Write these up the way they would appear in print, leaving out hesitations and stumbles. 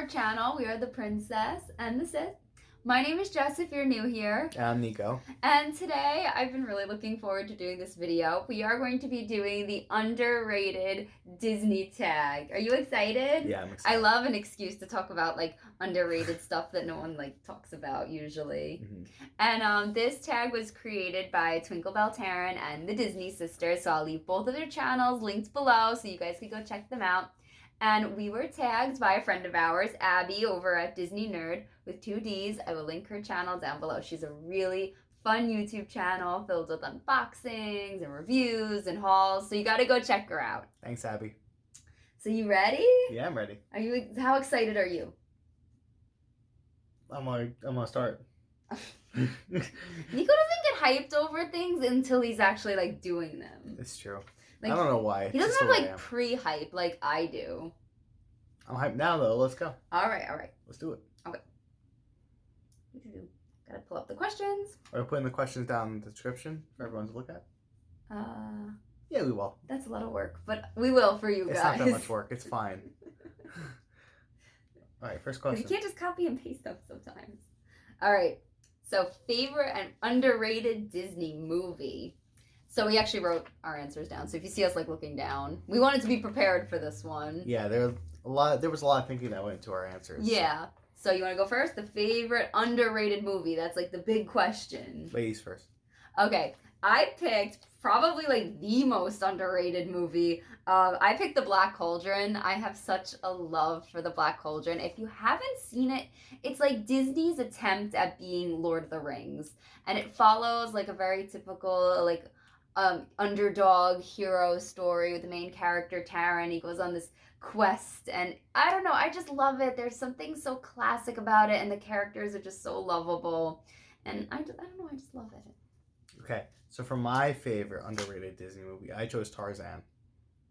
channel. We are the Princess and the Sith. My name is Jess if you're new here. I'm Nico. And today I've been really looking forward to doing this video. We are going to be doing the underrated Disney tag. Are you excited? Yeah, I'm excited. I love an excuse to talk about like underrated stuff that no one like talks about usually. Mm-hmm. And this tag was created by Twinkle Bell Taryn and the Disney Sisters. So I'll leave both of their channels linked below so you guys can go check them out. And we were tagged by a friend of ours, Abby, over at Disney Nerd with 2 Ds. I will link her channel down below. She's a really fun YouTube channel filled with unboxings and reviews and hauls. So you got to go check her out. Thanks, Abby. So you ready? Yeah, I'm ready. How excited are you? I'm gonna start. Nico doesn't get hyped over things until he's actually like doing them. It's true. Like, I don't know why. He doesn't have like pre-hype like I do. I'm hyped now though. Let's go. All right. Let's do it. Okay. Gotta pull up the questions. Are we putting the questions down in the description for everyone to look at? Yeah, we will. That's a lot of work, but we will for you guys. It's not that much work. It's fine. All right, first question. You can't just copy and paste stuff sometimes. All right. So, favorite and underrated Disney movie. So we actually wrote our answers down. So if you see us like looking down, we wanted to be prepared for this one. Yeah, there was a lot of thinking that went into our answers. Yeah. So you want to go first? The favorite underrated movie. That's like the big question. Ladies first. Okay. I picked probably like the most underrated movie. I picked The Black Cauldron. I have such a love for The Black Cauldron. If you haven't seen it, it's like Disney's attempt at being Lord of the Rings. And it follows like a very typical like underdog hero story with the main character Taran. He goes on this quest and I don't know, I just love it. There's something so classic about it and the characters are just so lovable and I don't know, I just love it. Okay, so for my favorite underrated Disney movie, I chose Tarzan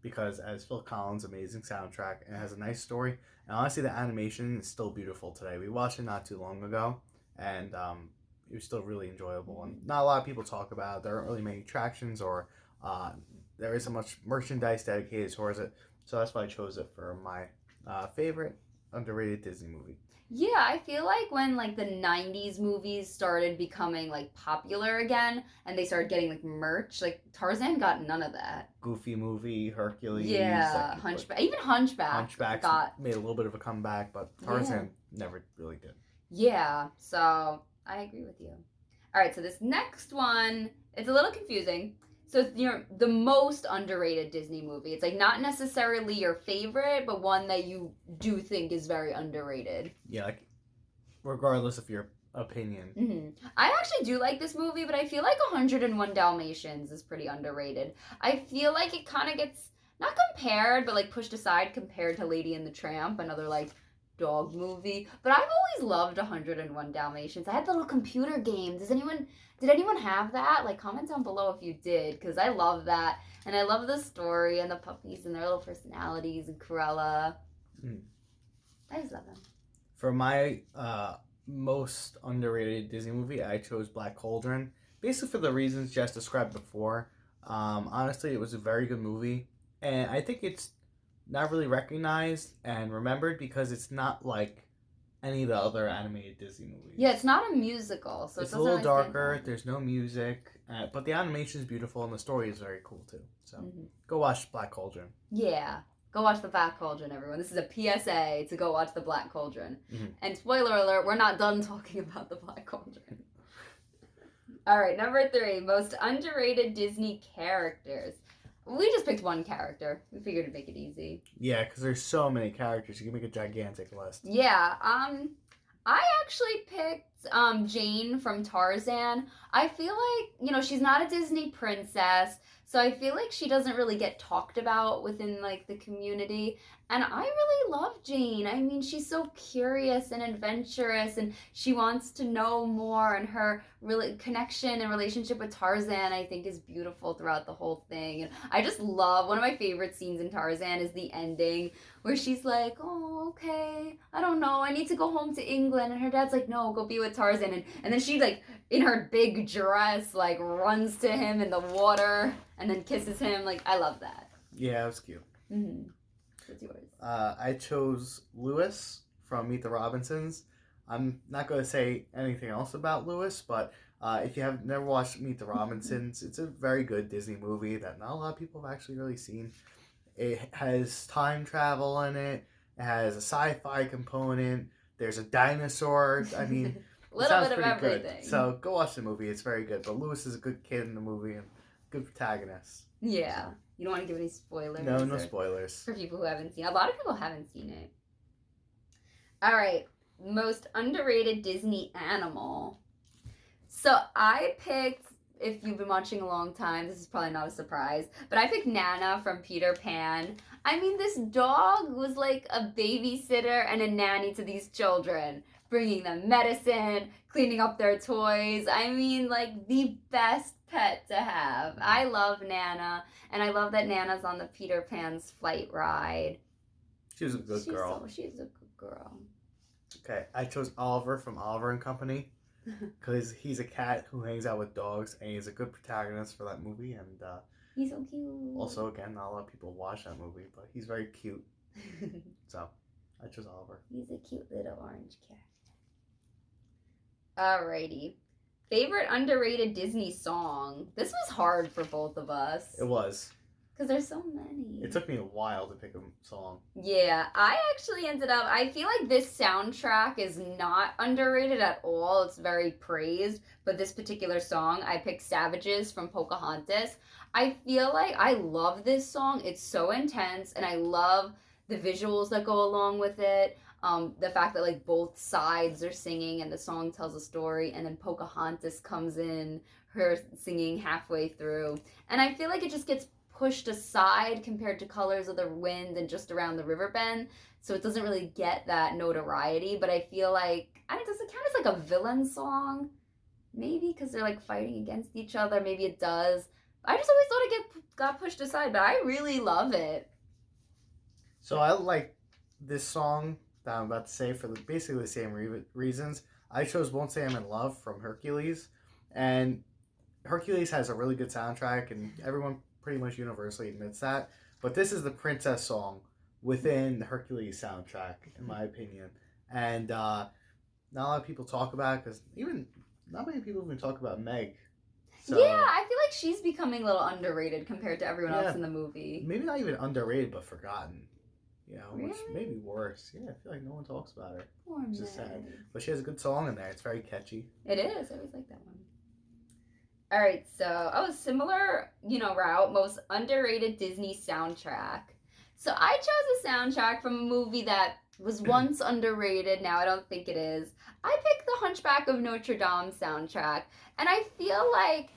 because it has Phil Collins' amazing soundtrack and it has a nice story, and honestly the animation is still beautiful today. We watched it not too long ago and it was still really enjoyable, and not a lot of people talk about it. There aren't really many attractions or there isn't much merchandise dedicated towards it, so that's why I chose it for my favorite underrated Disney movie. Yeah, I feel like when like the 90s movies started becoming like popular again and they started getting like merch, like Tarzan got none of that. Goofy movie, Hercules. Yeah, like, Hunchback. Even Hunchback made a little bit of a comeback, but Tarzan never really did. Yeah, so I agree with you. All right, so this next one, it's a little confusing. So it's the most underrated Disney movie. It's like not necessarily your favorite, but one that you do think is very underrated. Yeah, like regardless of your opinion. Mm-hmm. I actually do like this movie, but I feel like 101 Dalmatians is pretty underrated. I feel like it kind of gets, not compared, but like pushed aside compared to Lady and the Tramp, another like dog movie. But I've always loved 101 Dalmatians. I had the little computer game. Did anyone have that? Like, comment down below if you did, because I love that. And I love the story and the puppies and their little personalities and Cruella. I just love them. For my most underrated Disney movie, I chose Black Cauldron. Basically for the reasons Jess described before. Honestly, it was a very good movie. And I think it's not really recognized and remembered because it's not like any of the other animated Disney movies. Yeah, it's not a musical, so it's a little darker. There's no music, but the animation is beautiful and the story is very cool too. So go watch Black Cauldron. Yeah, go watch the Black Cauldron, everyone. This is a PSA to go watch the Black Cauldron. And spoiler alert, we're not done talking about the Black Cauldron. All right, number 3, most underrated Disney characters. We just picked one character. We figured to make it easy. Yeah, because there's so many characters. You can make a gigantic list. Yeah. I actually picked Jane from Tarzan. I feel like, she's not a Disney princess, so I feel like she doesn't really get talked about within, like, the community. And I really love Jane. I mean, she's so curious and adventurous, and she wants to know more, and her really connection and relationship with Tarzan, I think, is beautiful throughout the whole thing. And I just love, one of my favorite scenes in Tarzan is the ending, where she's like, oh, okay, I don't know, I need to go home to England. And her dad's like, no, go be with Tarzan. And then she, like, in her big dress, like, runs to him in the water and then kisses him. Like, I love that. Yeah, it was cute. Mm-hmm. What's yours? I chose Lewis from Meet the Robinsons. I'm not going to say anything else about Lewis, but if you have never watched Meet the Robinsons, it's a very good Disney movie that not a lot of people have actually really seen. It has time travel in it. It has a sci-fi component. There's a dinosaur. I mean, A it little sounds bit of pretty everything. good. So go watch the movie. It's very good. But Lewis is a good kid in the movie and good protagonist. Yeah. So. You don't want to give any spoilers? No spoilers. For people who haven't seen it. A lot of people haven't seen it. All right. Most underrated Disney animal. So I picked, if you've been watching a long time, this is probably not a surprise, but I picked Nana from Peter Pan. I mean, this dog was like a babysitter and a nanny to these children, bringing them medicine, cleaning up their toys. I mean, like the best pet to have. I love Nana, and I love that Nana's on the Peter Pan's flight ride. She was a good girl. She's a good girl. Okay, I chose Oliver from Oliver and Company because he's a cat who hangs out with dogs, and he's a good protagonist for that movie. And he's so cute. Also, again, not a lot of people watch that movie, but he's very cute. So, I chose Oliver. He's a cute little orange cat. Alrighty. Favorite underrated Disney song? This was hard for both of us. It was. Because there's so many. It took me a while to pick a song. Yeah, I actually ended up, I feel like this soundtrack is not underrated at all. It's very praised. But this particular song, I picked Savages from Pocahontas. I feel like I love this song. It's so intense, and I love the visuals that go along with it. The fact that like both sides are singing and the song tells a story, and then Pocahontas comes in, her singing halfway through. And I feel like it just gets pushed aside compared to Colors of the Wind and Just Around the River Bend, so it doesn't really get that notoriety. But I feel like, I mean, does it count as like a villain song? Maybe, because they're like fighting against each other. Maybe it does. I just always thought it got pushed aside, but I really love it. So I like this song that I'm about to say for basically the same reasons. I chose Won't Say I'm in Love from Hercules, and Hercules has a really good soundtrack, and everyone pretty much universally admits that. But this is the princess song within the Hercules soundtrack, in my opinion. And not a lot of people talk about it, because even not many people even talk about Meg. So, yeah, I feel like she's becoming a little underrated compared to everyone else in the movie. Maybe not even underrated, but forgotten. You know, Really? which may be worse. Yeah, I feel like no one talks about her. Poor Which is sad. But she has a good song in there. It's very catchy. It is. I always like that one. All right, so similar, route. Most underrated Disney soundtrack. So I chose a soundtrack from a movie that was once underrated. Now I don't think it is. I picked the Hunchback of Notre Dame soundtrack, and I feel like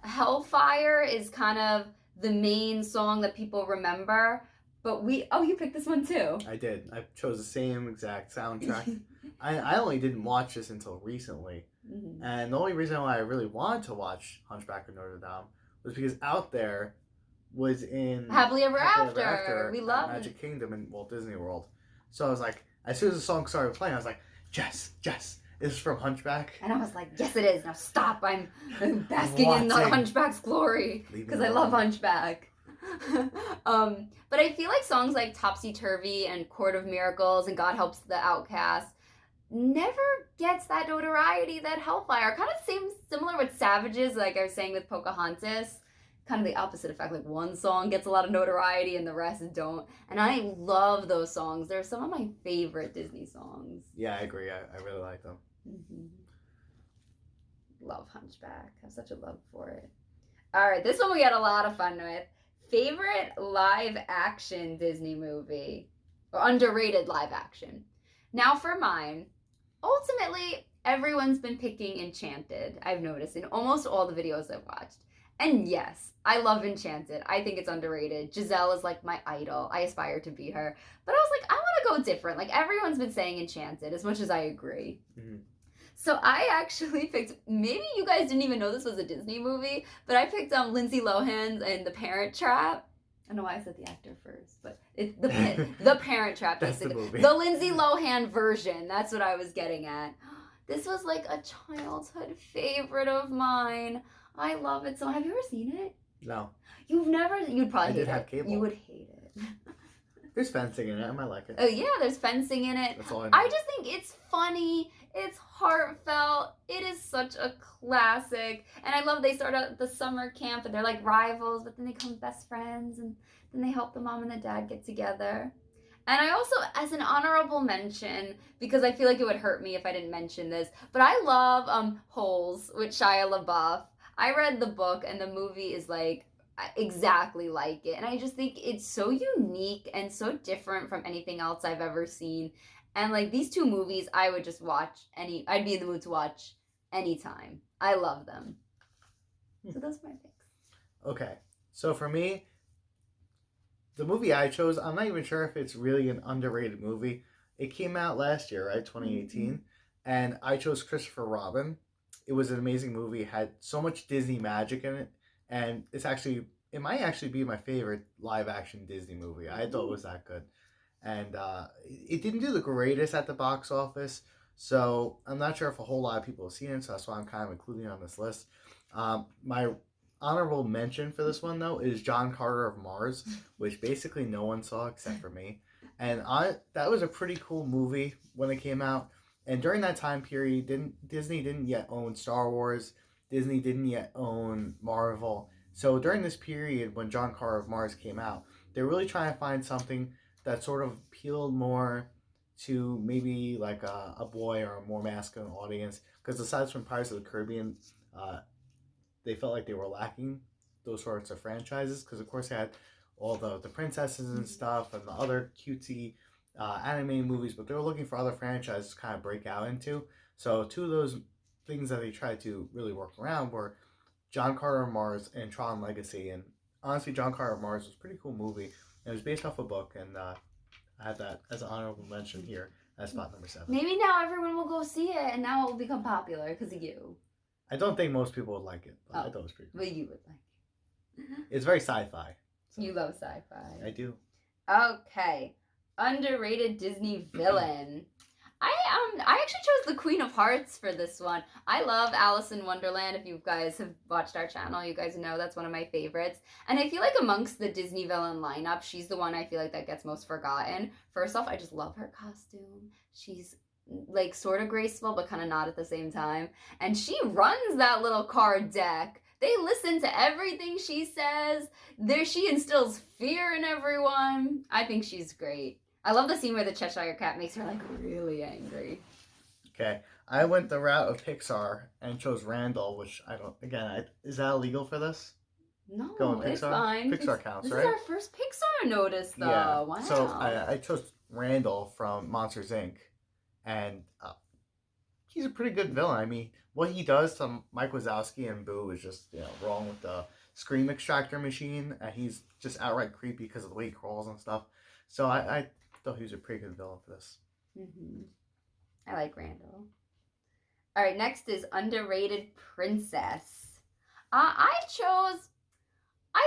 Hellfire is kind of the main song that people remember. But you picked this one too. I did. I chose the same exact soundtrack. I only didn't watch this until recently. Mm-hmm. And the only reason why I really wanted to watch Hunchback of Notre Dame was because Out There was in Happily Ever After. We love Magic Kingdom in Walt Disney World. So I was like, as soon as the song started playing, I was like, Jess, this is from Hunchback. And I was like, yes it is. Now stop. I'm basking in the Hunchback's glory. Because I love Hunchback. But I feel like songs like Topsy Turvy and Court of Miracles and God Helps the Outcast never gets that notoriety that Hellfire. Kind of similar with Savages, like I was saying with Pocahontas. Kind of the opposite effect. Like one song gets a lot of notoriety and the rest don't. And I love those songs. They're some of my favorite Disney songs. Yeah, I agree. I really like them. Mm-hmm. Love Hunchback. I have such a love for it. All right, this one we had a lot of fun with. Favorite live action Disney movie, or underrated live action. Now for mine, ultimately everyone's been picking Enchanted, I've noticed in almost all the videos I've watched. And yes, I love Enchanted. I think it's underrated. Giselle is like my idol. I aspire to be her. But I was like, I want to go different. Like everyone's been saying Enchanted, as much as I agree. Mm-hmm. So I actually picked, maybe you guys didn't even know this was a Disney movie, but I picked Lindsay Lohan and The Parent Trap. I don't know why I said the actor first, but it's the Parent Trap. That's the movie. The Lindsay Lohan version. That's what I was getting at. This was like a childhood favorite of mine. I love it so. Have you ever seen it? No. You'd probably hate it. Have cable. You would hate it. There's fencing in it. I might like it. Oh yeah, there's fencing in it. That's all I know. I just think it's funny. It's heartfelt. It is such a classic. And I love they start out at the summer camp and they're like rivals, but then they become best friends and then they help the mom and the dad get together. And I also, as an honorable mention, because I feel like it would hurt me if I didn't mention this, but I love Holes with Shia LaBeouf. I read the book and the movie is like exactly like it, and I just think it's so unique and so different from anything else I've ever seen. And like these two movies I would just watch I'd be in the mood to watch anytime. I love them. So those are my picks. Okay, so for me, the movie I chose, I'm not even sure if it's really an underrated movie. It came out last year, right, 2018, Mm-hmm. and I chose Christopher Robin. It was an amazing movie. It had so much Disney magic in it, and it might actually be my favorite live action Disney movie. I thought it was that good, and it didn't do the greatest at the box office, so I'm not sure if a whole lot of people have seen it. So that's why I'm kind of including it on this list. My honorable mention for this one though is John Carter of Mars, which basically no one saw except for me, and that was a pretty cool movie when it came out. And during that time period, Disney didn't yet own Star Wars. Disney didn't yet own Marvel. So during this period when John Carter of Mars came out, they're really trying to find something that sort of appealed more to maybe like a boy or a more masculine audience. Because aside from Pirates of the Caribbean, they felt like they were lacking those sorts of franchises. Because of course they had all the princesses and stuff and the other cutesy anime movies, but they were looking for other franchises to kind of break out into. So two of those things that they tried to really work around were John Carter of Mars and Tron Legacy. And honestly, John Carter of Mars was a pretty cool movie. It was based off a book, and I had that as an honorable mention here at spot number 7. Maybe now everyone will go see it, and now it will become popular because of you. I don't think most people would like it, but I thought it was pretty cool. But you would like it. It's very sci-fi. So. You love sci-fi. I do. Okay. Underrated Disney villain. I actually chose the Queen of Hearts for this one. I love Alice in Wonderland. If you guys have watched our channel, you guys know that's one of my favorites. And I feel like amongst the Disney villain lineup, she's the one I feel like that gets most forgotten. First off, I just love her costume. She's like sort of graceful, but kind of not at the same time. And she runs that little card deck. They listen to everything she says. She instills fear in everyone. I think she's great. I love the scene where the Cheshire Cat makes her like really angry. Okay, I went the route of Pixar and chose Randall, which is that illegal for this? No, it's fine. Pixar counts, right? This is our first Pixar notice, though. Yeah. Wow. So I chose Randall from Monsters Inc. And he's a pretty good villain. I mean, what he does to Mike Wazowski and Boo is just wrong with the scream extractor machine. And he's just outright creepy because of the way he crawls and stuff. So I thought he was a pretty good villain for this. Mm-hmm. I like Randall. All right, next is underrated princess. I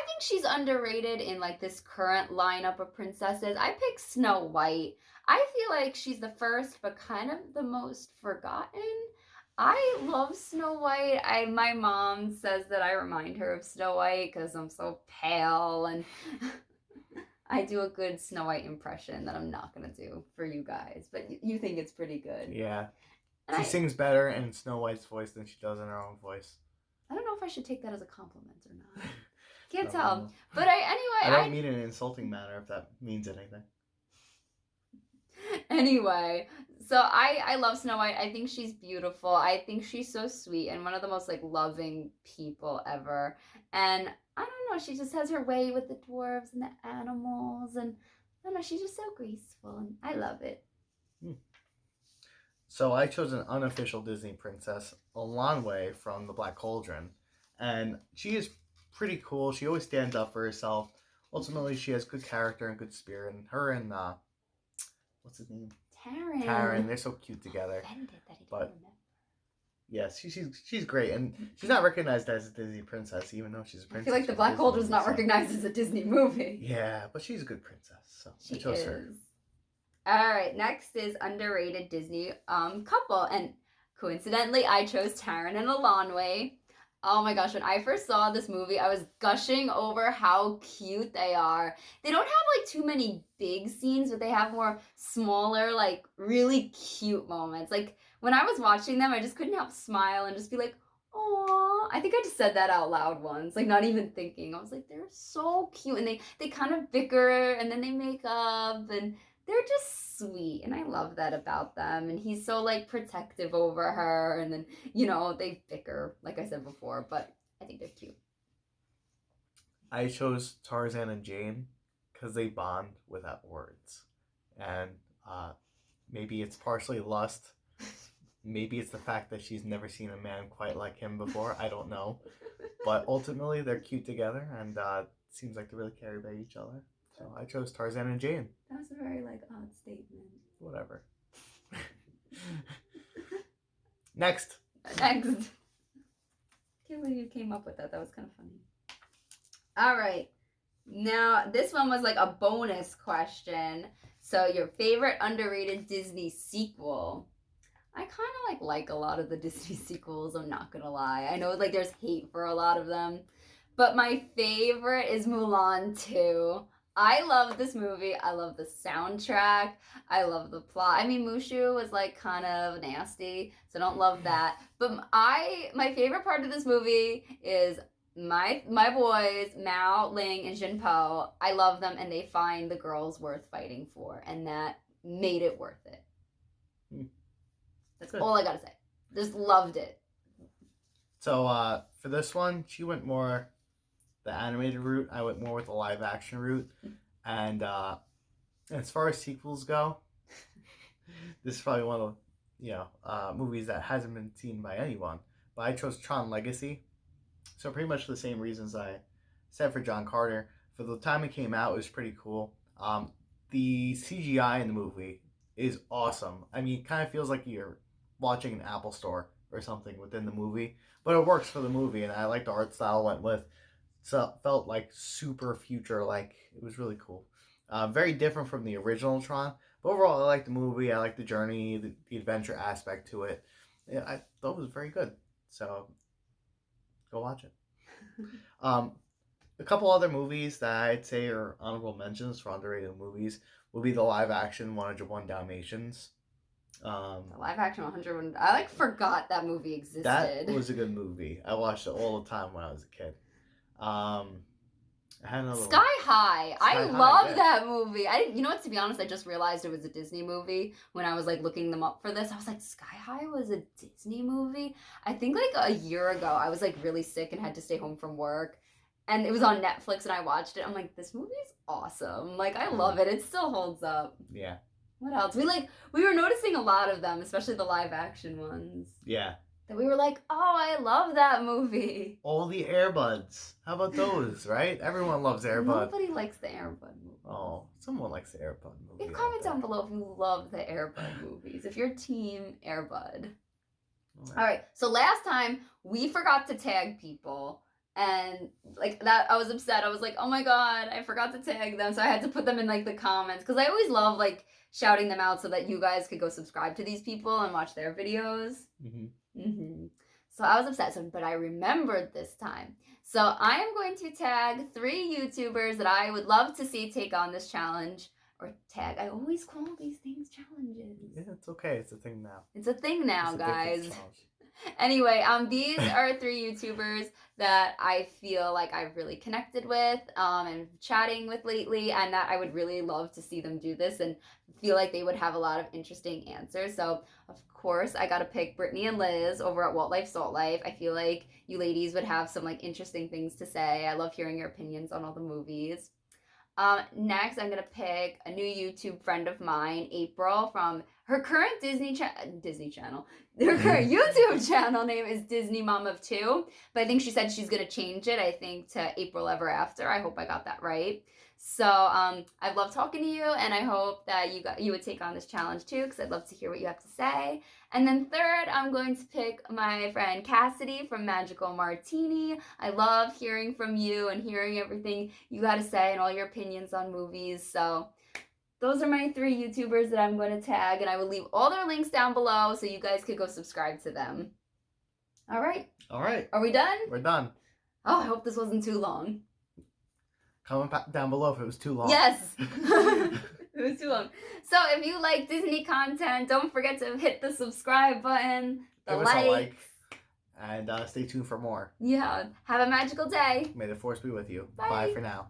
think she's underrated in like this current lineup of princesses. I picked Snow White. I feel like she's the first, but kind of the most forgotten. I love Snow White. My mom says that I remind her of Snow White because I'm so pale, and I do a good Snow White impression that I'm not going to do for you guys, but you think it's pretty good. Yeah. She sings better in Snow White's voice than she does in her own voice. I don't know if I should take that as a compliment or not. Can't tell. But anyway, I don't mean in an insulting manner if that means anything. Anyway, so I love Snow White. I think she's beautiful. I think she's so sweet and one of the most like loving people ever. And I don't know, she just has her way with the dwarves and the animals, and I don't know, she's just so graceful and I love it. So I chose an unofficial Disney princess, Elanwe from The Black Cauldron, and she is pretty cool. She always stands up for herself. Ultimately, she has good character and good spirit, and her and what's his name? Taran. They're so cute together. Yes, she's great, and she's not recognized as a Disney princess, even though she's a princess. I feel like The Black Cauldron's not recognized as a Disney movie. Yeah, but she's a good princess, so I chose her. All right, next is underrated Disney couple, and coincidentally, I chose Taran and Elanwe. Oh my gosh, when I first saw this movie, I was gushing over how cute they are. They don't have like too many big scenes, but they have more smaller, like really cute moments. Like when I was watching them, I just couldn't help smile and just be like, "Aw." I think I just said that out loud once, like not even thinking. I was like, "They're so cute." And they kind of bicker and then they make up and they're just sweet. And I love that about them. And he's so like protective over her and then they bicker, like I said before, but I think they're cute. I chose Tarzan and Jane because they bond without words. And maybe it's partially lust. Maybe it's the fact that she's never seen a man quite like him before. I don't know. But ultimately, they're cute together, and it seems like they really care about each other. So I chose Tarzan and Jane. That was a very like odd statement. Whatever. Next. Can't believe you came up with that. That was kind of funny. All right. Now, this one was like a bonus question. So, your favorite underrated Disney sequel? I kind of like a lot of the Disney sequels, I'm not gonna lie. I know like there's hate for a lot of them, but my favorite is Mulan 2. I love this movie. I love the soundtrack. I love the plot. I mean, Mushu was like kind of nasty, so I don't love that. But my favorite part of this movie is my boys, Mao, Ling, and Jinpo. I love them, and they find the girls worth fighting for, and that made it worth it. That's all I gotta say. Just loved it. So for this one, she went more the animated route. I went more with the live action route. And as far as sequels go, this is probably one of the movies that hasn't been seen by anyone. But I chose Tron Legacy. So pretty much the same reasons I said for John Carter. For the time it came out, it was pretty cool. The CGI in the movie is awesome. I mean, it kind of feels like you're watching an Apple store or something within the movie, but it works for the movie, and I like the art style it went with. So it felt like super future, like it was really cool. Very different from the original Tron, but overall I like the movie. I like the journey, the adventure aspect to it. Yeah, I thought it was very good. So go watch it. A couple other movies that I'd say are honorable mentions for underrated movies will be the live action 101 Dalmatians. The live action 101. I like forgot that movie existed. That was a good movie. I watched it all the time when I was a kid. I had another Sky one. High. Sky I High, love yeah. that movie. I didn't. You know what? To be honest, I just realized it was a Disney movie when I was like looking them up for this. I was like, Sky High was a Disney movie. I think like a year ago, I was like really sick and had to stay home from work, and it was on Netflix, and I watched it. I'm like, this movie is awesome. Like, I love it. It still holds up. Yeah. What else? We were noticing a lot of them, especially the live action ones. Yeah. That we were like, oh, I love that movie. All the Air Buds. How about those, right? Everyone loves Air Bud. Nobody likes the Air Bud movie. Oh, someone likes the Air Bud movie. Leave comment down below if you love the Air Bud movies. If you're team Air Bud. All right. So last time we forgot to tag people. And like that, I was upset. I was like, oh my God, I forgot to tag them. So I had to put them in like the comments. Because I always love like shouting them out so that you guys could go subscribe to these people and watch their videos. So I was upset, but I remembered this time. So I am going to tag 3 YouTubers that I would love to see take on this challenge. Or tag. I always call these things challenges. Yeah, it's okay. It's a thing now. It's a thing now, guys. Anyway, these are 3 YouTubers that I feel like I've really connected with and chatting with lately, and that I would really love to see them do this and feel like they would have a lot of interesting answers. So, of course, I got to pick Brittany and Liz over at Walt Life Salt Life. I feel like you ladies would have some like interesting things to say. I love hearing your opinions on all the movies. Next, I'm going to pick a new YouTube friend of mine, April, from her current Disney channel. Her current YouTube channel name is Disney Mom of 2, but I think she said she's going to change it, I think, to April Ever After. I hope I got that right. So, I've loved talking to you, and I hope that you would take on this challenge too, because I'd love to hear what you have to say. And then third, I'm going to pick my friend Cassidy from Magical Martini. I love hearing from you and hearing everything you got to say and all your opinions on movies. So those are my 3 YouTubers that I'm going to tag, and I will leave all their links down below so you guys could go subscribe to them. All right. All right. Are we done? We're done. Oh, I hope this wasn't too long. Comment down below if it was too long. Yes. It was too long. So if you like Disney content, don't forget to hit the subscribe button, Give us a like, and stay tuned for more. Yeah. Have a magical day. May the force be with you. Bye. Bye for now.